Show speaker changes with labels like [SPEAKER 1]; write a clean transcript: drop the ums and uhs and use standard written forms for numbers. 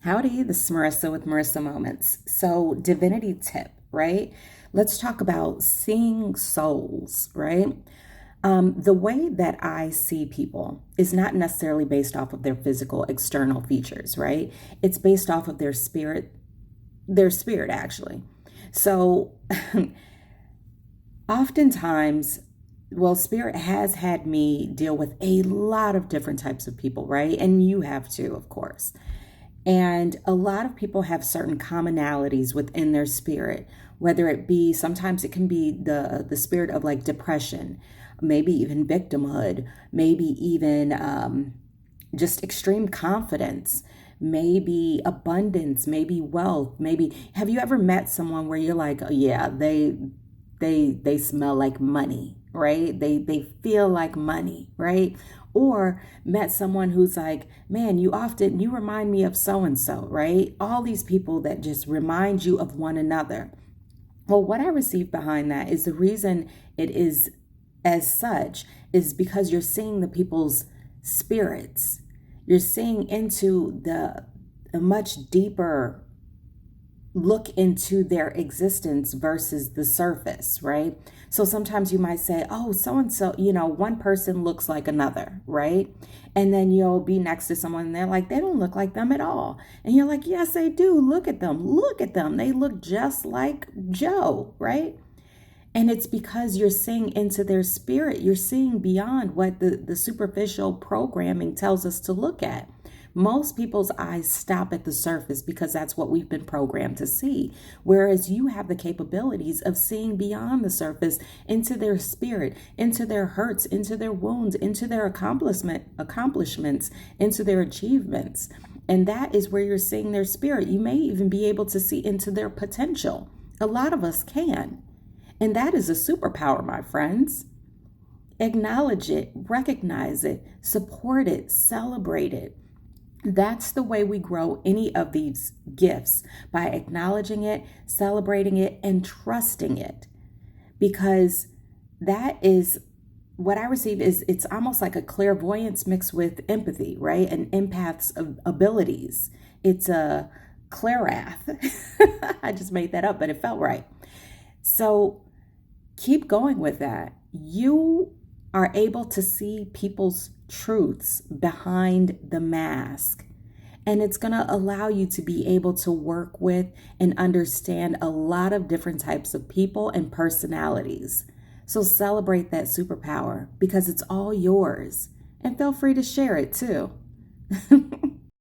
[SPEAKER 1] Howdy, this is Marissa with Marisa Moments. So, divinity tip, right? Let's talk about seeing souls, right? The way that I see people is not necessarily based off of their physical external features, right? It's based off of their spirit actually. So, oftentimes, well, spirit has had me deal with a lot of different types of people, right? And you have too, of course. And a lot of people have certain commonalities within their spirit, whether it be sometimes it can be the spirit of like depression, maybe even victimhood, maybe even just extreme confidence, maybe abundance, maybe wealth, maybe have you ever met someone where you're like, oh yeah, they smell like money, right? They feel like money, right? Or met someone who's like, man, you remind me of so and so, right? All these people that just remind you of one another. Well, what I received behind that is the reason it is as such is because you're seeing the people's spirits. You're seeing into the a much deeper look into their existence versus the surface, right? So sometimes you might say, oh, so and so, one person looks like another, right? And then you'll be next to someone and they're like, they don't look like them at all. And you're like, yes, they do. Look at them. Look at them. They look just like Joe, right? And it's because you're seeing into their spirit. You're seeing beyond what the superficial programming tells us to look at. Most people's eyes stop at the surface because that's what we've been programmed to see. Whereas you have the capabilities of seeing beyond the surface into their spirit, into their hurts, into their wounds, into their accomplishments, into their achievements. And that is where you're seeing their spirit. You may even be able to see into their potential. A lot of us can. And that is a superpower, my friends. Acknowledge it, recognize it, support it, celebrate it. That's the way we grow any of these gifts, by acknowledging it, celebrating it, and trusting it. Because that is what I receive is it's almost like a clairvoyance mixed with empathy, right? And empath's abilities. It's a clairath. I just made that up, but it felt right. So keep going with that. You are able to see people's truths behind the mask. And it's going to allow you to be able to work with and understand a lot of different types of people and personalities. So celebrate that superpower because it's all yours. And feel free to share it too.